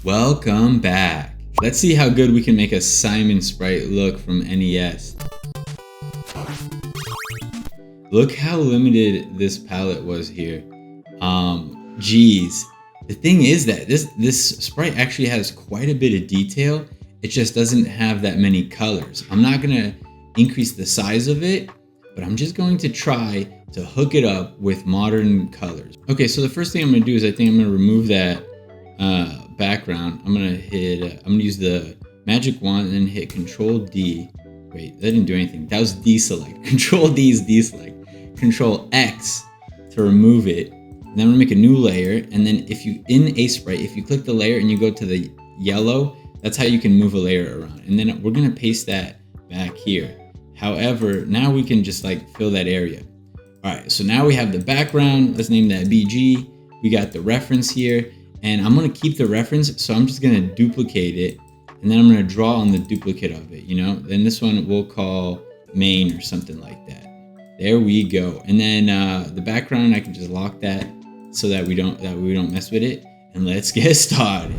Welcome back. Let's see how good we can make a Simon sprite look from NES. Look how limited this palette was here. Geez. The thing is that this sprite actually has quite a bit of detail. It just doesn't have that many colors. I'm not gonna increase the size of it, but I'm just going to try to hook it up with modern colors. Okay, so the first thing I'm gonna do is I think I'm gonna remove that background. I'm gonna use the magic wand and then hit Control D. Wait, that didn't do anything. That was deselect. Control D is deselect. Control X to remove it. And then I'm gonna make a new layer. And then if you click the layer and you go to the yellow, that's how you can move a layer around. And then we're gonna paste that back here. However, now we can just like fill that area. All right, so now we have the background. Let's name that BG. We got the reference here. And I'm gonna keep the reference, so I'm just gonna duplicate it, and then I'm gonna draw on the duplicate of it, you know? Then this one we'll call main or something like that. There we go. And then the background, I can just lock that so that we don't mess with it. And let's get started.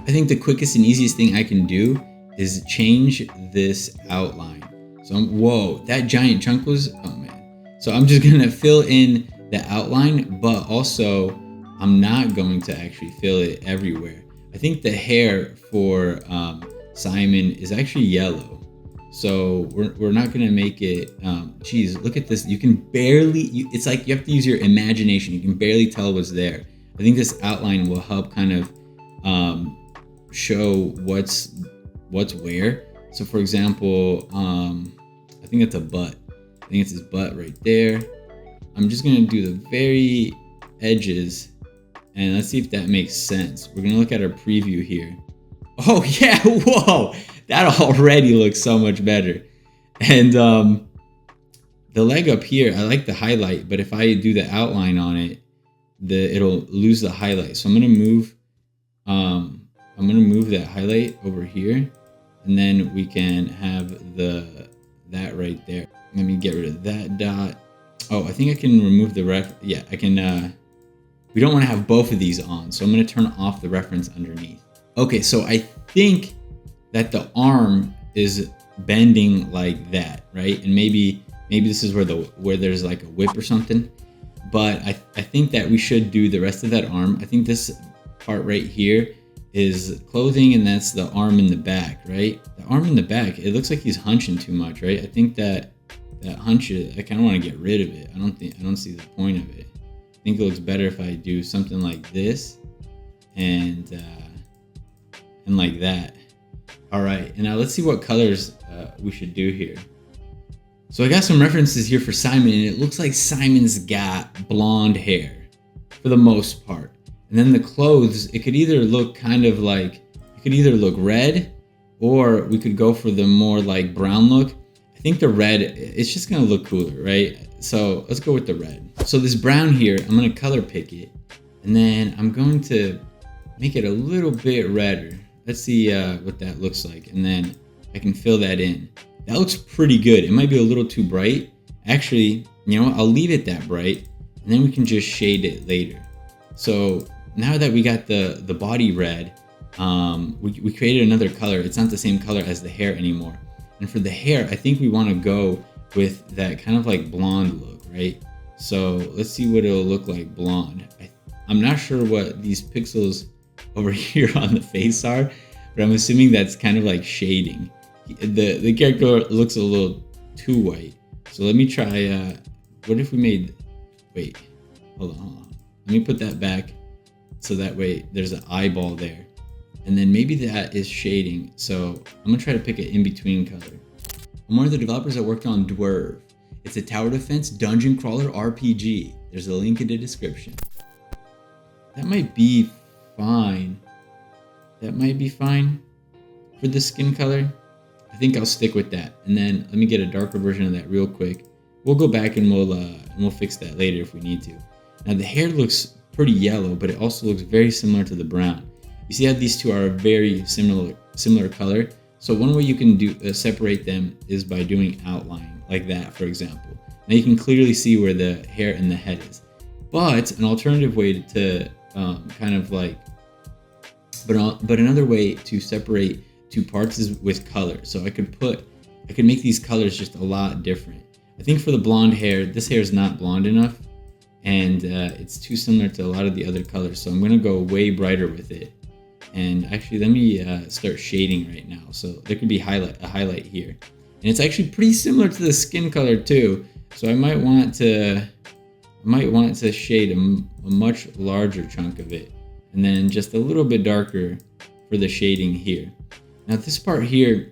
I think the quickest and easiest thing I can do is change this outline. So whoa, that giant chunk was, oh man. So I'm just gonna fill in the outline, but also I'm not going to actually fill it everywhere. I think the hair for Simon is actually yellow. So we're not gonna make it, geez, look at this. You can barely, it's like you have to use your imagination. You can barely tell what's there. I think this outline will help kind of show what's where. So for example, I think it's a butt. I think it's his butt right there. I'm just gonna do the very edges and let's see if that makes sense. We're gonna look at our preview here. Oh yeah, whoa, that already looks so much better. And the leg up here, I like the highlight, but if I do the outline on it, it'll lose the highlight. So I'm gonna move that highlight over here, and then we can have that right there. Let me get rid of that dot. Oh, I think I can remove the yeah, I can, we don't want to have both of these on, so I'm going to turn off the reference underneath. Okay, so I think that the arm is bending like that, right? And maybe this is where there's like a whip or something. But I think that we should do the rest of that arm. I think this part right here is clothing, and that's the arm in the back, right? The arm in the back, it looks like he's hunching too much, right? I think that hunch, I kind of want to get rid of it. I don't see the point of it. I think it looks better if I do something like this and like that. All right, and now let's see what colors we should do here. So I got some references here for Simon, and it looks like Simon's got blonde hair for the most part. And then the clothes, it could either look kind of like, it could either look red, or we could go for the more like brown look. I think the red, it's just gonna look cooler, right? So let's go with the red. So this brown here, I'm gonna color pick it, and then I'm going to make it a little bit redder. Let's see what that looks like, and then I can fill that in. That looks pretty good. It might be a little too bright. Actually, you know, I'll leave it that bright, and then we can just shade it later. So now that we got the body red, we created another color. It's not the same color as the hair anymore. And for the hair, I think we want to go with that kind of like blonde look, right? So let's see what it'll look like blonde. I'm not sure what these pixels over here on the face are, but I'm assuming that's kind of like shading. The character looks a little too white. So let me try, what if we made, wait, hold on. Let me put that back so that way there's an eyeball there. And then maybe that is shading. So I'm gonna try to pick an in-between color. I'm one of the developers that worked on Dwerve. It's a tower defense dungeon crawler RPG. There's a link in the description. That might be fine. That might be fine for the skin color. I think I'll stick with that. And then let me get a darker version of that real quick. We'll go back and we'll fix that later if we need to. Now the hair looks pretty yellow, but it also looks very similar to the brown. You see how these two are a very similar color. So one way you can do separate them is by doing outline like that, for example. Now you can clearly see where the hair and the head is. But an alternative way to kind of like But another way to separate two parts is with color. So I could make these colors just a lot different. I think for the blonde hair, this hair is not blonde enough, and it's too similar to a lot of the other colors. So I'm gonna go way brighter with it. And actually, let me start shading right now. So there could be a highlight here, and it's actually pretty similar to the skin color too. So I might want to shade a much larger chunk of it, and then just a little bit darker for the shading here. Now this part here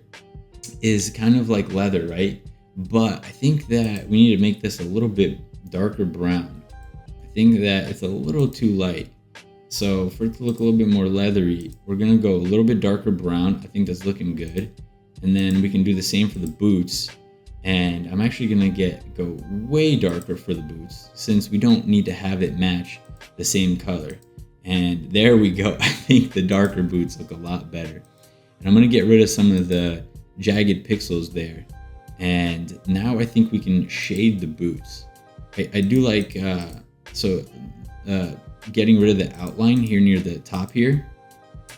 is kind of like leather, right? But I think that we need to make this a little bit darker brown. I think that it's a little too light. So for it to look a little bit more leathery, we're gonna go a little bit darker brown. I think that's looking good. And then we can do the same for the boots. And I'm actually gonna go way darker for the boots, since we don't need to have it match the same color. And there we go. I think the darker boots look a lot better. And I'm gonna get rid of some of the jagged pixels there. And now I think we can shade the boots. I do like, getting rid of the outline here near the top here,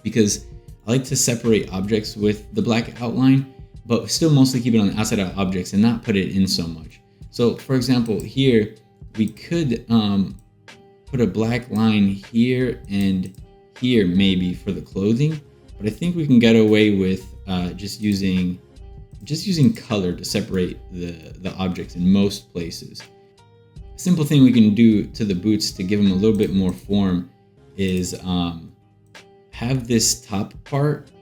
because I like to separate objects with the black outline, but still mostly keep it on the outside of objects and not put it in so much. So for example, here we could put a black line here and here maybe for the clothing, but I think we can get away with just using color to separate the objects in most places. A simple thing we can do to the boots to give them a little bit more form is have this top part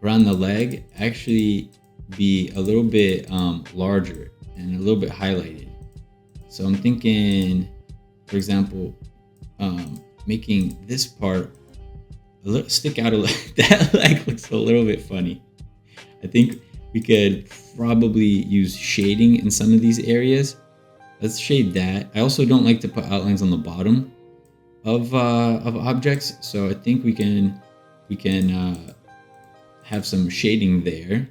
around the leg actually be a little bit larger and a little bit highlighted. So I'm thinking, for example, making this part a little stick out a little. That leg looks a little bit funny. I think we could probably use shading in some of these areas. Let's shade that. I also don't like to put outlines on the bottom of objects, so I think we can have some shading there.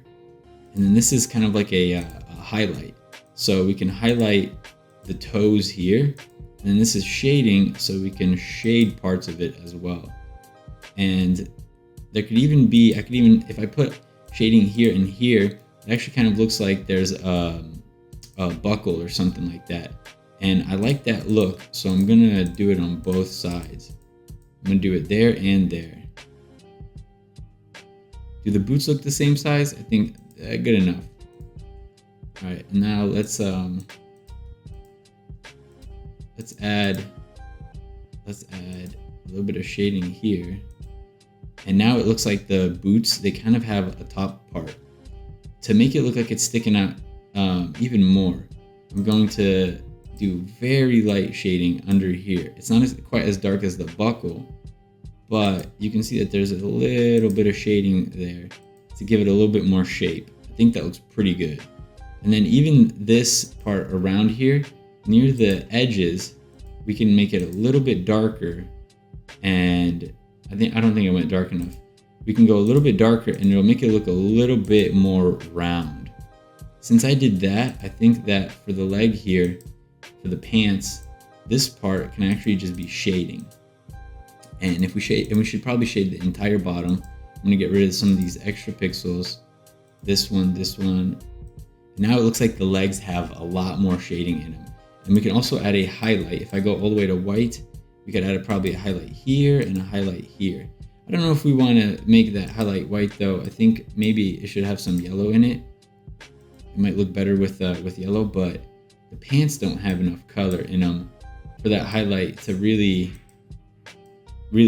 And then this is kind of like a highlight. So we can highlight the toes here, and then this is shading, so we can shade parts of it as well. And there could even be, if I put shading here and here, it actually kind of looks like there's a buckle or something like that. And I like that look, so I'm gonna do it on both sides. I'm gonna do it there and there. Do the boots look the same size? I think good enough. All right, now let's add a little bit of shading here. And now it looks like the boots, they kind of have a top part. To make it look like it's sticking out even more, I'm going to do very light shading under here. It's not quite as dark as the buckle, but you can see that there's a little bit of shading there to give it a little bit more shape. I think that looks pretty good. And then even this part around here, near the edges, we can make it a little bit darker. And I don't think I went dark enough. We can go a little bit darker and it'll make it look a little bit more round. Since I did that, I think that for the leg here, for the pants, this part can actually just be shading. And if we shade, and we should probably shade the entire bottom. I'm gonna get rid of some of these extra pixels. This one. Now it looks like the legs have a lot more shading in them. And we can also add a highlight. If I go all the way to white, we could add probably a highlight here and a highlight here. I don't know if we want to make that highlight white though. I think maybe it should have some yellow in it. It might look better with yellow, but the pants don't have enough color in them for that highlight to really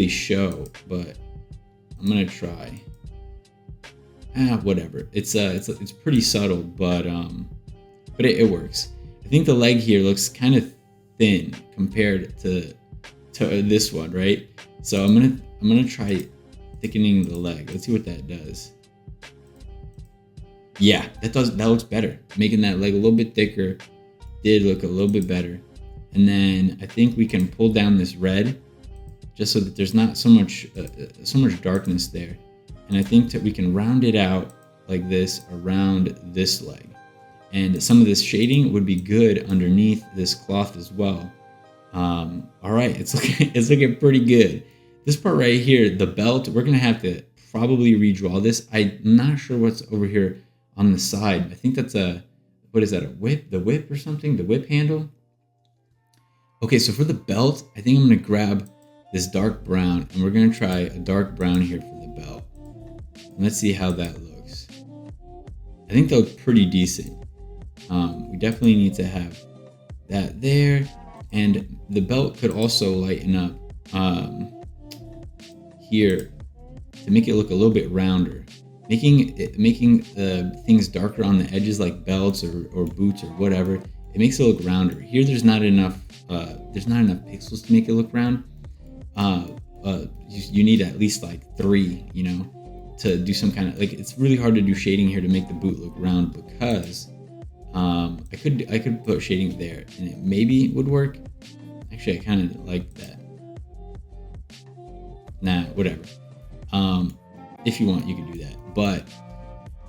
show. But I'm gonna try. Whatever. It's pretty subtle, but it works. I think the leg here looks kind of thin compared to this one, right? So I'm gonna try thickening the leg. Let's see what that does. Yeah, that looks better. Making that leg a little bit thicker did look a little bit better. And then I think we can pull down this red just so that there's not so much darkness there. And I think that we can round it out like this around this leg. And some of this shading would be good underneath this cloth as well. All right, it's looking pretty good. This part right here, the belt, we're gonna have to probably redraw this. I'm not sure what's over here on the side. I think that's a, what is that, a whip? The whip or something? The whip handle? Okay, so for the belt, I think I'm gonna grab this dark brown and we're gonna try a dark brown here for the belt. And let's see how that looks. I think that looks pretty decent. We definitely need to have that there. And the belt could also lighten up here to make it look a little bit rounder. Making things darker on the edges like belts or boots or whatever, it makes it look rounder. Here there's not enough pixels to make it look round. You need at least like 3, you know, to do some kind of, like, it's really hard to do shading here to make the boot look round because I could put shading there and it maybe would work. Actually, I kind of like that. Nah, whatever. If you want, you can do that. But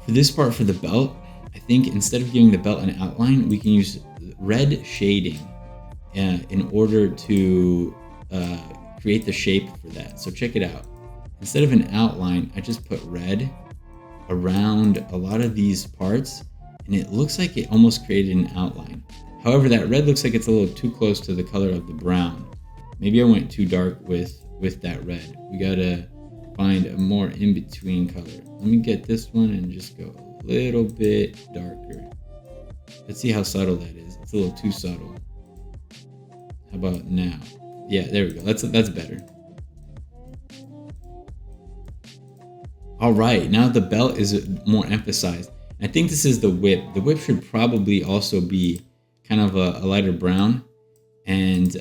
for this part, for the belt, I think instead of giving the belt an outline, we can use red shading in order to create the shape for that. So check it out. Instead of an outline, I just put red around a lot of these parts, and it looks like it almost created an outline. However, that red looks like it's a little too close to the color of the brown. Maybe I went too dark with that red. We gotta find a more in-between color. Let me get this one and just go a little bit darker. Let's see how subtle that is. It's a little too subtle. How about now? Yeah, there we go. That's better. All right, now the belt is more emphasized. I think this is the whip. The whip should probably also be kind of a lighter brown. And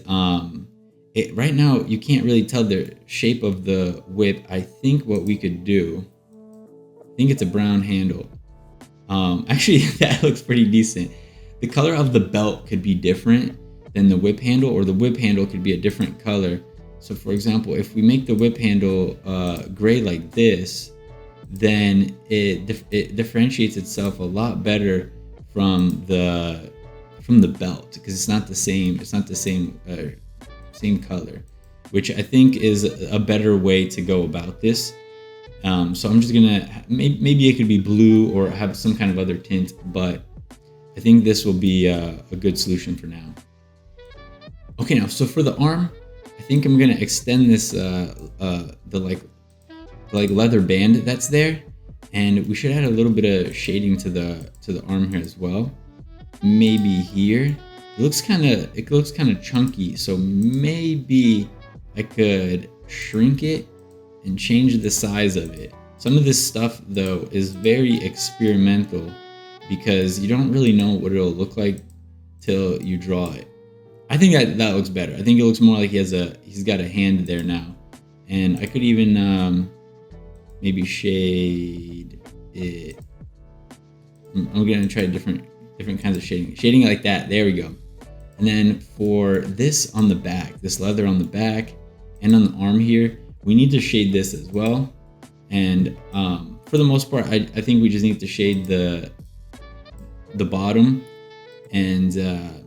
right now you can't really tell the shape of the whip. I think what we could do, I think it's a brown handle. Actually, that looks pretty decent. The color of the belt could be different than the whip handle, or the whip handle could be a different color. So for example, if we make the whip handle gray like this, then it differentiates itself a lot better from the belt, because it's not the same color, which I think is a better way to go about this. So I'm just gonna, maybe it could be blue or have some kind of other tint, but I think this will be a good solution for now. Okay, now so for the arm, I think I'm gonna extend this the leather band that's there, and we should add a little bit of shading to the arm here as well. Maybe here. It looks kind of chunky, so maybe I could shrink it and change the size of it. Some of this stuff though is very experimental because you don't really know what it'll look like till you draw it. I think that looks better. I think it looks more like he's got a hand there now. And I could even maybe shade it. I'm gonna try different kinds of shading. Shading like that, there we go. And then for this on the back, this leather on the back and on the arm here, we need to shade this as well. And for the most part, I think we just need to shade the bottom and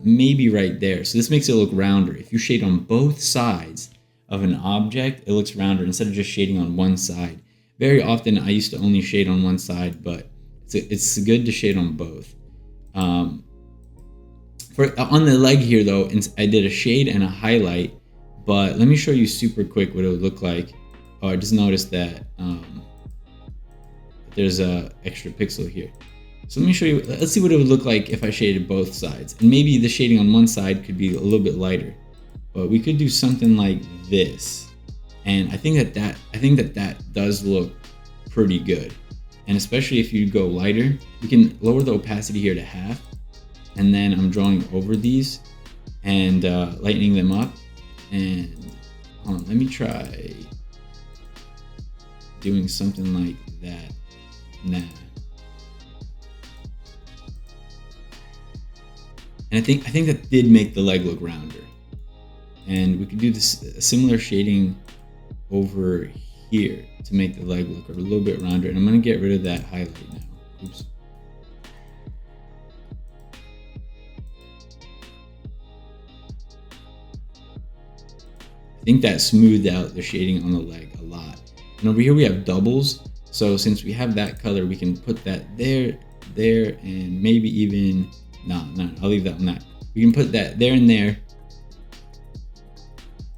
maybe right there. So this makes it look rounder. If you shade on both sides of an object, it looks rounder instead of just shading on one side. Very often I used to only shade on one side, but it's good to shade on both. On the leg here though, I did a shade and a highlight, but let me show you super quick what it would look like. Oh, I just noticed that there's a extra pixel here. So let me show you, let's see what it would look like if I shaded both sides. And maybe the shading on one side could be a little bit lighter, but we could do something like this. And I think that does look pretty good. And especially if you go lighter, you can lower the opacity here to half. And then I'm drawing over these and lightening them up. And hold on, let me try doing something like that. Nah. And I think that did make the leg look rounder. And we could do this similar shading over here to make the leg look a little bit rounder. And I'm gonna get rid of that highlight now. Oops. I think that smoothed out the shading on the leg a lot. And over here we have doubles. So since we have that color, we can put that there, and maybe even, no, I'll leave that on that. We can put that there and there,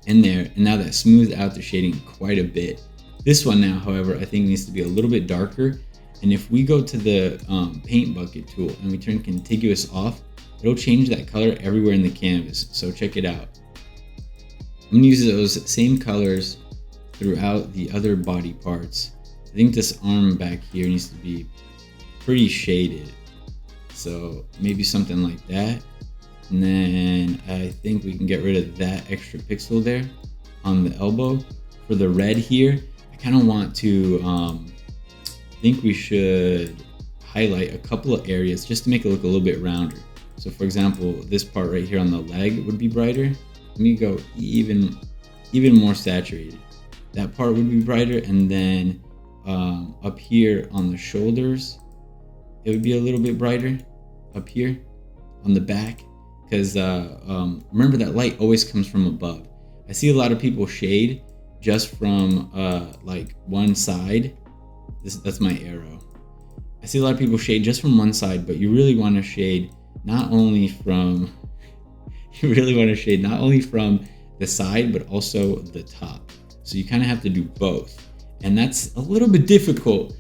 and there, and now that smoothed out the shading quite a bit. This one now, however, I think needs to be a little bit darker. And if we go to the paint bucket tool and we turn contiguous off, it'll change that color everywhere in the canvas. So check it out. I'm gonna use those same colors throughout the other body parts. I think this arm back here needs to be pretty shaded. So maybe something like that. And then I think we can get rid of that extra pixel there on the elbow. For the red here, I kind of want to, I think we should highlight a couple of areas just to make it look a little bit rounder. So for example, this part right here on the leg would be brighter. Let me go even more saturated. That part would be brighter, and then up here on the shoulders, it would be a little bit brighter up here on the back, because remember that light always comes from above. I see a lot of people shade just from like one side. That's my arrow. I see a lot of people shade just from one side, but you really want to shade not only from the side, but also the top. So you kind of have to do both. And that's a little bit difficult.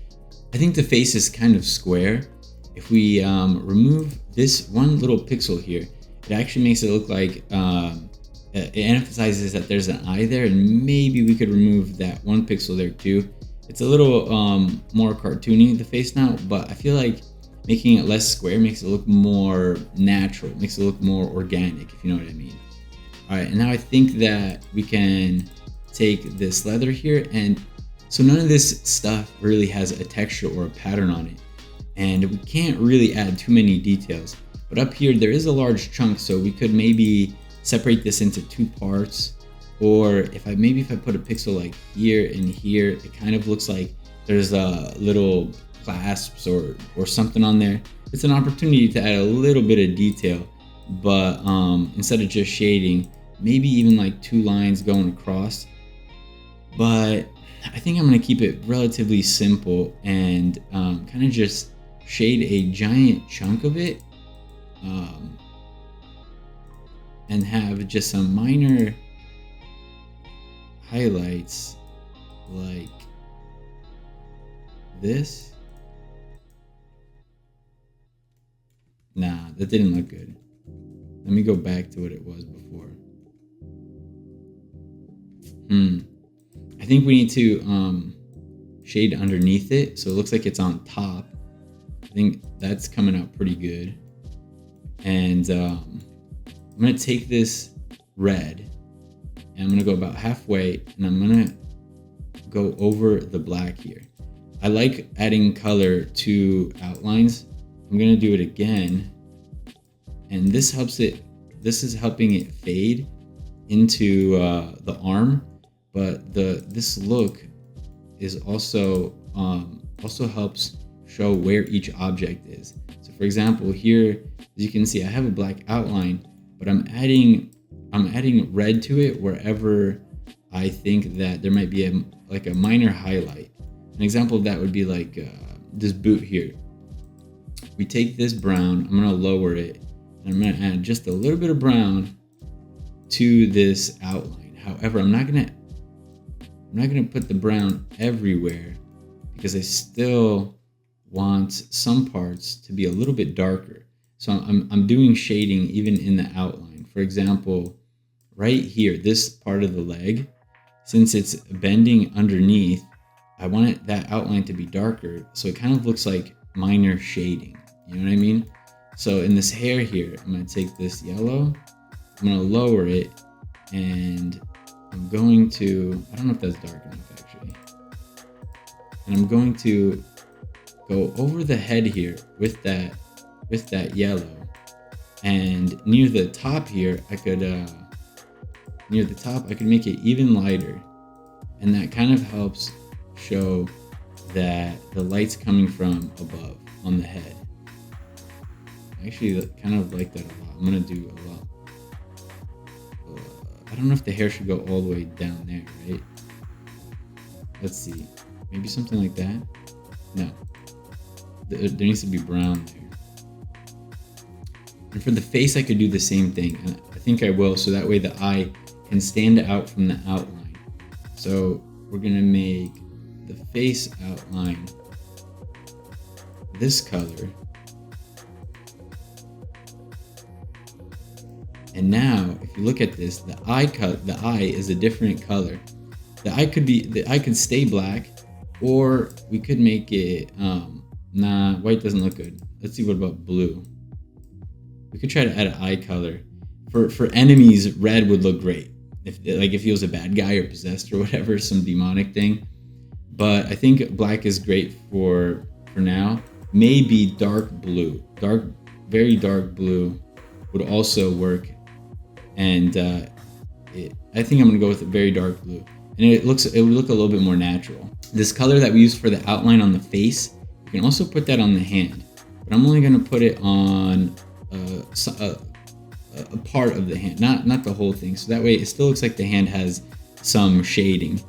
I think the face is kind of square. If we remove this one little pixel here, it actually makes it look like, it emphasizes that there's an eye there, and maybe we could remove that one pixel there too. It's a little more cartoony, the face now, but I feel like making it less square makes it look more natural, makes it look more organic, if you know what I mean. All right, and now I think that we can take this leather here, and so none of this stuff really has a texture or a pattern on it, and we can't really add too many details. But up here, there is a large chunk, so we could maybe separate this into two parts, or if I put a pixel like here and here, it kind of looks like there's a little clasps or something on there. It's an opportunity to add a little bit of detail, but instead of just shading, maybe even like two lines going across. But I think I'm gonna keep it relatively simple and kind of just shade a giant chunk of it, and have just some minor highlights like this. Nah, that didn't look good. Let me go back to what it was before. I think we need to shade underneath it so it looks like it's on top. I think that's coming out pretty good. And I'm gonna take this red and I'm gonna go about halfway, and I'm gonna go over the black here. I like adding color to outlines. I'm gonna do it again, and this helps it. This is helping it fade into the arm, but this look is also helps show where each object is. So for example, here, as you can see, I have a black outline, but I'm adding red to it wherever I think that there might be a minor highlight. An example of that would be like this boot here. We take this brown, I'm gonna lower it, and I'm gonna add just a little bit of brown to this outline. However, I'm not gonna put the brown everywhere because I still want some parts to be a little bit darker. So I'm doing shading even in the outline. For example, right here, this part of the leg, since it's bending underneath, I want that outline to be darker, so it kind of looks like minor shading. You know what I mean? So in this hair here, I'm gonna take this yellow, I'm gonna lower it, and I'm going to, I don't know if that's dark enough actually. And I'm going to go over the head here with that yellow. And near the top here, I could make it even lighter. And that kind of helps show that the light's coming from above on the head. I actually kind of like that a lot. I'm gonna do a lot. I don't know if the hair should go all the way down there, right? Let's see. Maybe something like that? No. There needs to be brown there. And for the face, I could do the same thing. And I think I will, so that way the eye can stand out from the outline. So we're gonna make the face outline this color. And now, if you look at this, the eye is a different color. The eye could stay black, or we could make it, nah, white doesn't look good. Let's see, what about blue? We could try to add an eye color. For enemies, red would look great. If he was a bad guy or possessed or whatever, some demonic thing. But I think black is great for now. Maybe dark blue. Very dark blue would also work. And I think I'm gonna go with a very dark blue. And it would look a little bit more natural. This color that we use for the outline on the face, you can also put that on the hand. But I'm only gonna put it on a part of the hand, not the whole thing. So that way it still looks like the hand has some shading.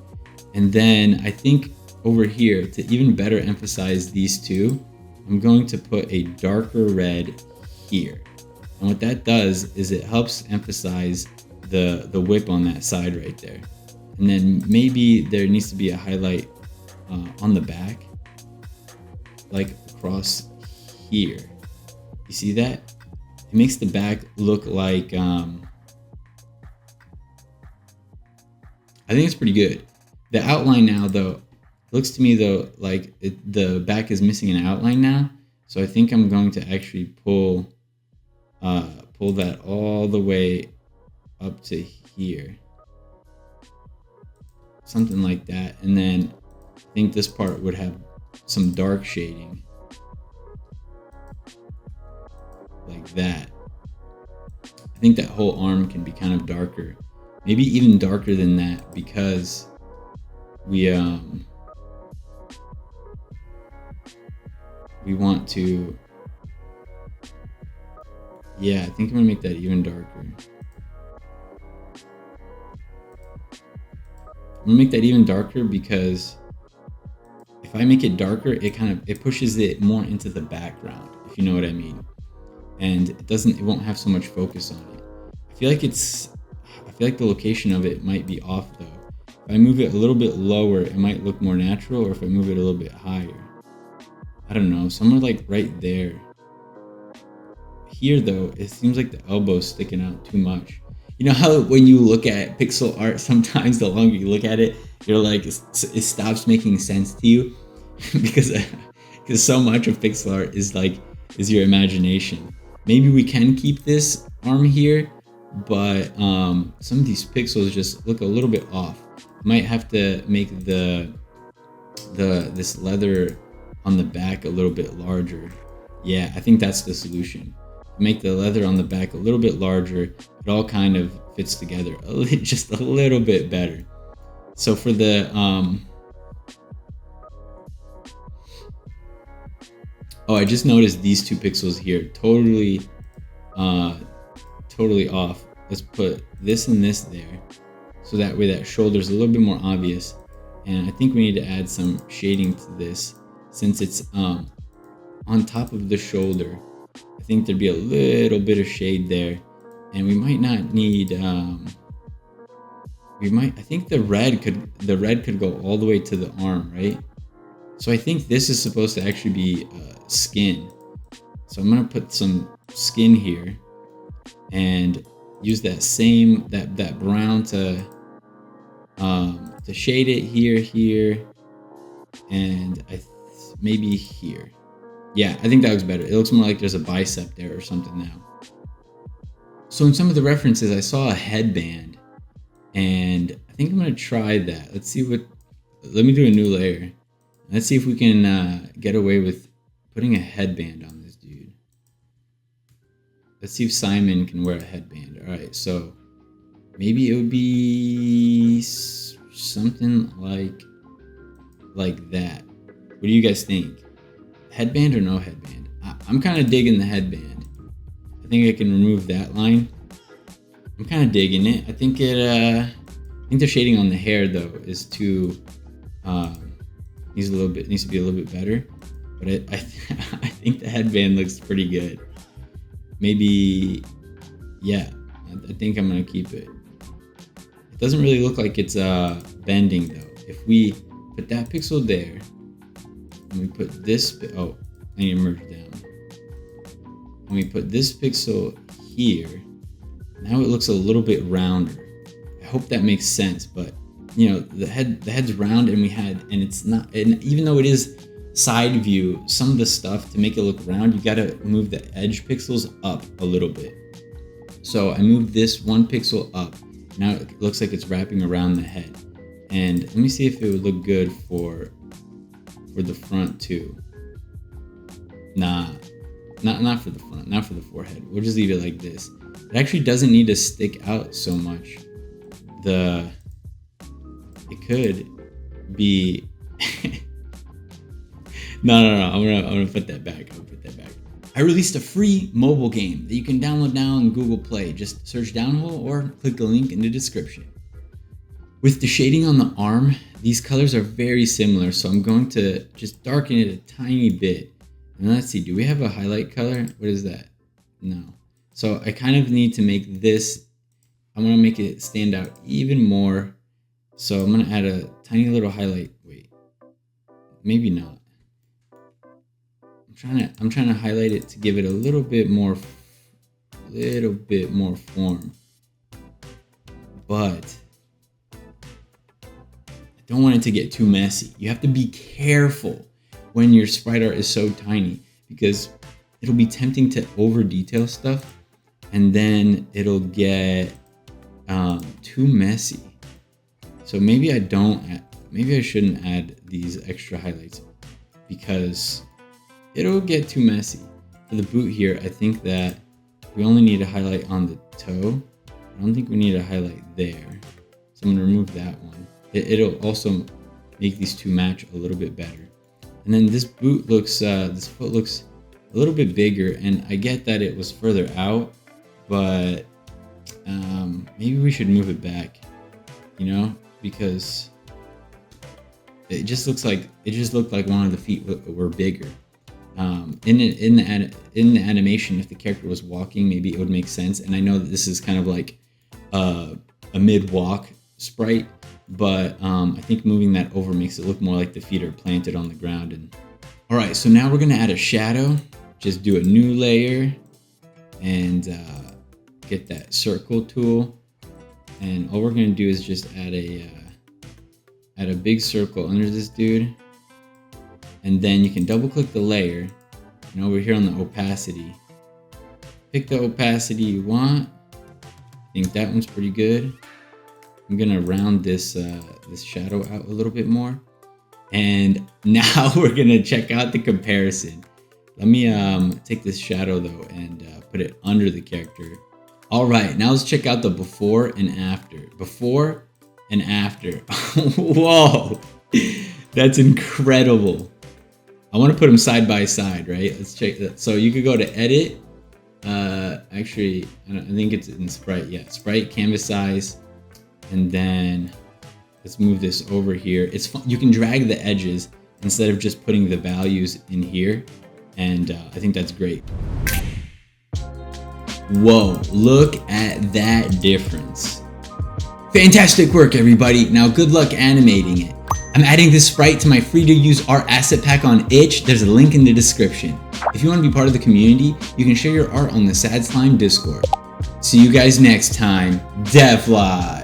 And then I think over here, to even better emphasize these two, I'm going to put a darker red here. And what that does is it helps emphasize the whip on that side right there. And then maybe there needs to be a highlight on the back, like across here. You see that? It makes the back look like, I think it's pretty good. The outline now, though, looks to me though like the back is missing an outline now. So I think I'm going to actually pull that all the way up to here. Something like that. And then I think this part would have some dark shading. Like that. I think that whole arm can be kind of darker. Maybe even darker than that, because we want to, yeah, I think I'm gonna make that even darker. I'm gonna make that even darker because if I make it darker, it pushes it more into the background, if you know what I mean. And it won't have so much focus on it. I feel like the location of it might be off though. If I move it a little bit lower, it might look more natural, or if I move it a little bit higher. I don't know, somewhere like right there. Here though, it seems like the elbow's sticking out too much. You know how when you look at pixel art, sometimes the longer you look at it, you're like, it stops making sense to you because so much of pixel art is your imagination. Maybe we can keep this arm here, but some of these pixels just look a little bit off. Might have to make this leather on the back a little bit larger. Yeah, I think that's the solution. Make the leather on the back a little bit larger. It all kind of fits together just a little bit better. So for the oh, I just noticed these two pixels here totally off. Let's put this and this there, so that way that shoulder's a little bit more obvious. And I think we need to add some shading to this, since it's on top of the shoulder. I think there'd be a little bit of shade there, and we might not need. I think the red could go all the way to the arm, right? So I think this is supposed to actually be skin. So I'm gonna put some skin here, and use that brown to shade it here, and maybe here. Yeah, I think that looks better. It looks more like there's a bicep there or something now. So in some of the references, I saw a headband, and I think I'm gonna try that. Let me do a new layer. Let's see if we can get away with putting a headband on this dude. Let's see if Simon can wear a headband. All right, so maybe it would be something like that. What do you guys think? Headband or no headband? I'm kind of digging the headband. I think I can remove that line. I'm kind of digging it. I think I think the shading on the hair though is too needs to be a little bit better. But I think the headband looks pretty good. Maybe, yeah. I think I'm gonna keep it. It doesn't really look like it's bending though. If we put that pixel there, and we put this, oh, I need to merge down. And we put this pixel here, now it looks a little bit rounder. I hope that makes sense, but you know, the head's round, and it's not, and even though it is side view, some of the stuff to make it look round, you gotta move the edge pixels up a little bit. So I moved this one pixel up. Now it looks like it's wrapping around the head. And let me see if it would look good for the front too. Nah, not for the front, not for the forehead. We'll just leave it like this. It actually doesn't need to stick out so much. It could be. No. I'm gonna put that back. I released a free mobile game that you can download now on Google Play. Just search Downhole or click the link in the description. With the shading on the arm, these colors are very similar, so I'm going to just darken it a tiny bit. And let's see, do we have a highlight color? What is that? No. So I kind of need to make this, I want to make it stand out even more. So I'm going to add a tiny little highlight. Wait, maybe not. I'm trying to highlight it to give it a little bit more form. But I don't want it to get too messy. You have to be careful when your sprite art is so tiny, because it'll be tempting to over detail stuff and then it'll get too messy. So maybe I shouldn't add these extra highlights because it'll get too messy. For the boot here, I think that we only need a highlight on the toe. I don't think we need a highlight there. So I'm gonna remove that one. It'll also make these two match a little bit better. And then this boot looks, this foot looks a little bit bigger, and I get that it was further out, but maybe we should move it back, you know, because it just looked like one of the feet were bigger. In the animation, if the character was walking, maybe it would make sense. And I know that this is kind of like a mid-walk sprite, but I think moving that over makes it look more like the feet are planted on the ground. And all right, so now we're gonna add a shadow. Just do a new layer and get that circle tool. And all we're gonna do is just add a big circle under this dude. And then you can double click the layer, and over here on the opacity, pick the opacity you want. I think that one's pretty good. I'm gonna round this shadow out a little bit more. And now we're gonna check out the comparison. Let me take this shadow though and put it under the character. All right, now let's check out the before and after. Before and after. Whoa, that's incredible. I want to put them side by side, right? Let's check that. So you could go to edit. Actually, I think it's in sprite. Yeah, sprite, canvas size, and then let's move this over here. It's fun. You can drag the edges instead of just putting the values in here, and I think that's great. Whoa! Look at that difference. Fantastic work, everybody. Now, good luck animating it. I'm adding this sprite to my free-to-use art asset pack on itch. There's a link in the description. If you want to be part of the community, you can share your art on the Sad Slime Discord. See you guys next time. Devlive!